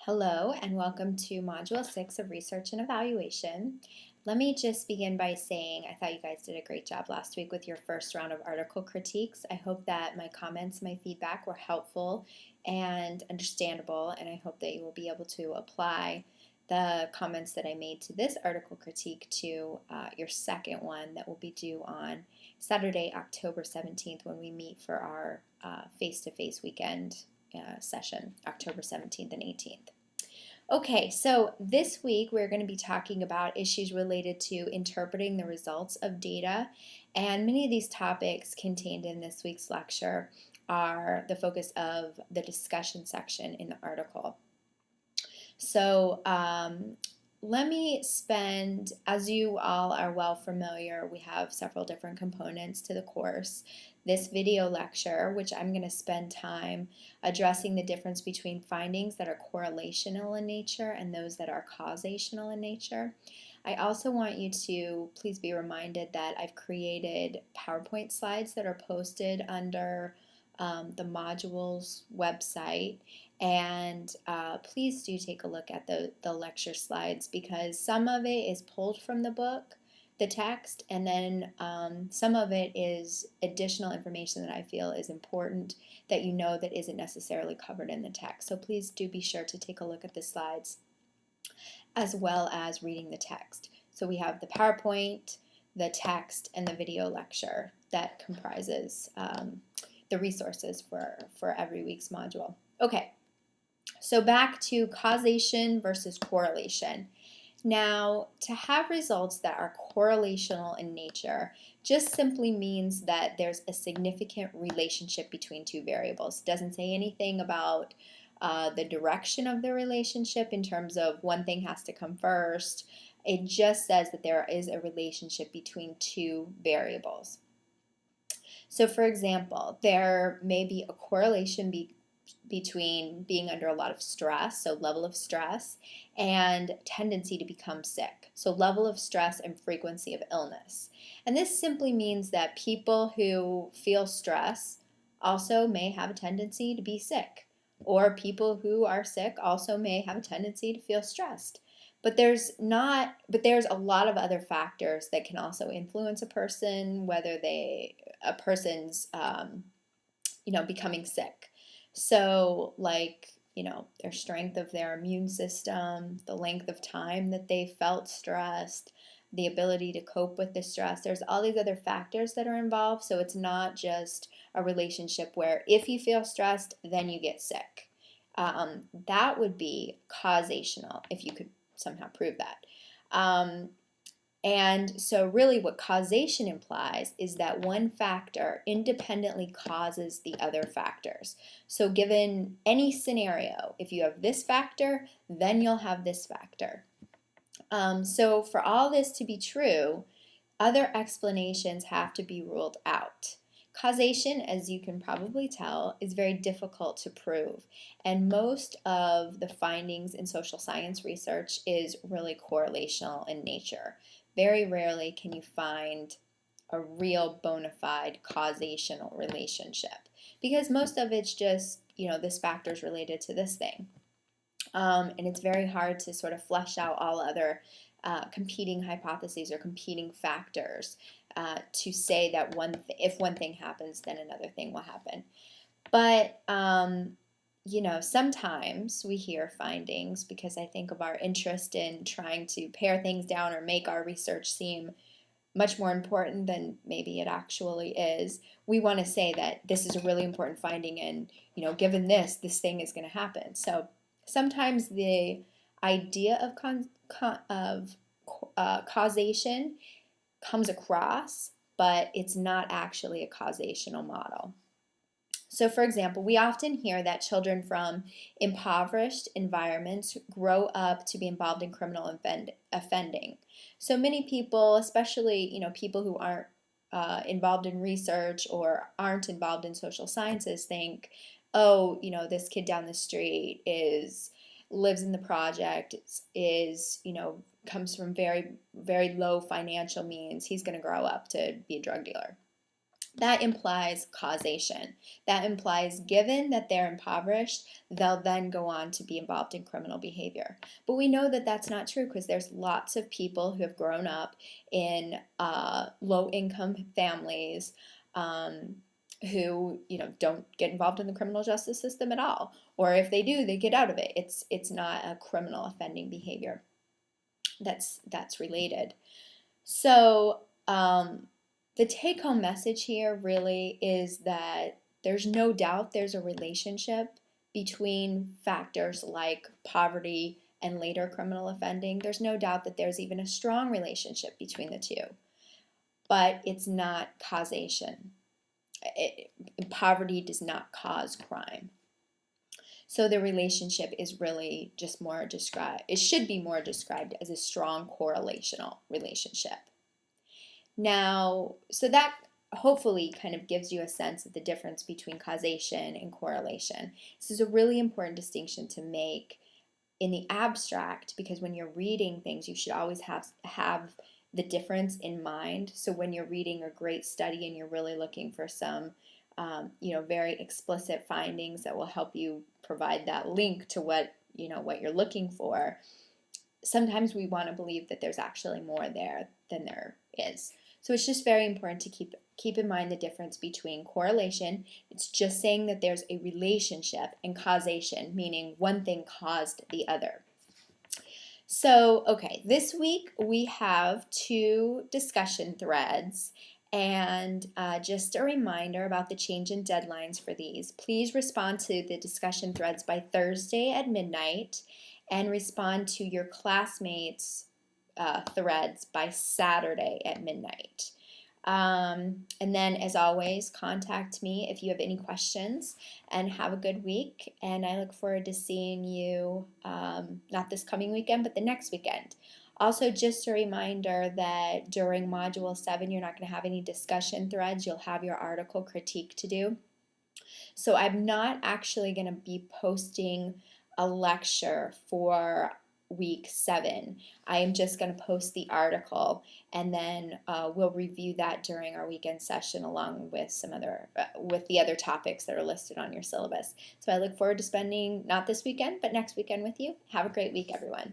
Hello and welcome to Module 6 of Research and Evaluation. Let me just begin by saying I thought you guys did a great job last week with your first round of article critiques. I hope that my comments, my feedback were helpful and understandable, and I hope that you will be able to apply the comments that I made to this article critique to your second one that will be due on Saturday, October 17th when we meet for our face-to-face weekend session, October 17th and 18th. Okay, so this week we're going to be talking about issues related to interpreting the results of data, and many of these topics contained in this week's lecture are the focus of the discussion section in the article. So let me spend, as you all are well familiar, we have several different components to the course. This video lecture, which I'm going to spend time addressing the difference between findings that are correlational in nature and those that are causational in nature. I also want you to please be reminded that I've created PowerPoint slides that are posted under the modules website, and please do take a look at the lecture slides because some of it is pulled from the book, the text, and then some of it is additional information that I feel is important that you know that isn't necessarily covered in the text. So please do be sure to take a look at the slides as well as reading the text. So we have the PowerPoint, the text, and the video lecture that comprises the resources for every week's module. Okay, so back to causation versus correlation. Now, to have results that are correlational in nature just simply means that there's a significant relationship between two variables. It doesn't say anything about the direction of the relationship in terms of one thing has to come first. It just says that there is a relationship between two variables. So for example, there may be a correlation between being under a lot of stress, so level of stress, and tendency to become sick, so level of stress and frequency of illness. And this simply means that people who feel stress also may have a tendency to be sick, or people who are sick also may have a tendency to feel stressed. But there's a lot of other factors that can also influence a person, whether a person's becoming sick. So like, their strength of their immune system, the length of time that they felt stressed, the ability to cope with the stress. There's all these other factors that are involved, so it's not just a relationship where if you feel stressed, then you get sick. That would be causational if you could somehow prove that. And so really what causation implies is that one factor independently causes the other factors. So given any scenario, if you have this factor, then you'll have this factor. So for all this to be true, other explanations have to be ruled out. Causation, as you can probably tell, is very difficult to prove, and most of the findings in social science research is really correlational in nature. Very rarely can you find a real bona fide causational relationship because most of it's just, this factor is related to this thing. And it's very hard to sort of flesh out all other competing hypotheses or competing factors to say that if one thing happens, then another thing will happen. But sometimes we hear findings because I think of our interest in trying to pare things down or make our research seem much more important than maybe it actually is. We want to say that this is a really important finding and, given this thing is going to happen. So sometimes the idea of causation comes across, but it's not actually a causational model. So for example, we often hear that children from impoverished environments grow up to be involved in criminal offending. So many people, especially people who aren't involved in research or aren't involved in social sciences, think, oh, this kid down the street lives in the project, comes from very, very low financial means. He's going to grow up to be a drug dealer. that implies causation. That implies given that they're impoverished, they'll then go on to be involved in criminal behavior. But we know that that's not true because there's lots of people who have grown up in low-income families who don't get involved in the criminal justice system at all, or if they do, they get out of it. It's not a criminal offending behavior that's related. So the take-home message here really is that there's no doubt there's a relationship between factors like poverty and later criminal offending. There's no doubt that there's even a strong relationship between the two, but it's not causation. Poverty does not cause crime. So the relationship is really just more described, it should be more described as a strong correlational relationship. Now, so that hopefully kind of gives you a sense of the difference between causation and correlation. This is a really important distinction to make in the abstract, because when you're reading things, you should always have the difference in mind. So when you're reading a great study and you're really looking for some very explicit findings that will help you provide that link to what you're looking for, sometimes we want to believe that there's actually more there than there is. So it's just very important to keep in mind the difference between correlation. It's just saying that there's a relationship, and causation, meaning one thing caused the other. So, okay, this week we have 2 discussion threads, and just a reminder about the change in deadlines for these. Please respond to the discussion threads by Thursday at midnight, and respond to your classmates' threads by Saturday at midnight. And then, as always, contact me if you have any questions, and have a good week. And I look forward to seeing you, not this coming weekend, but the next weekend. Also, just a reminder that during Module 7, you're not going to have any discussion threads. You'll have your article critique to do. So I'm not actually going to be posting a lecture for week 7. I am just going to post the article, and then we'll review that during our weekend session along with some other with the other topics that are listed on your syllabus. So I look forward to spending not this weekend but next weekend with you. Have a great week, everyone.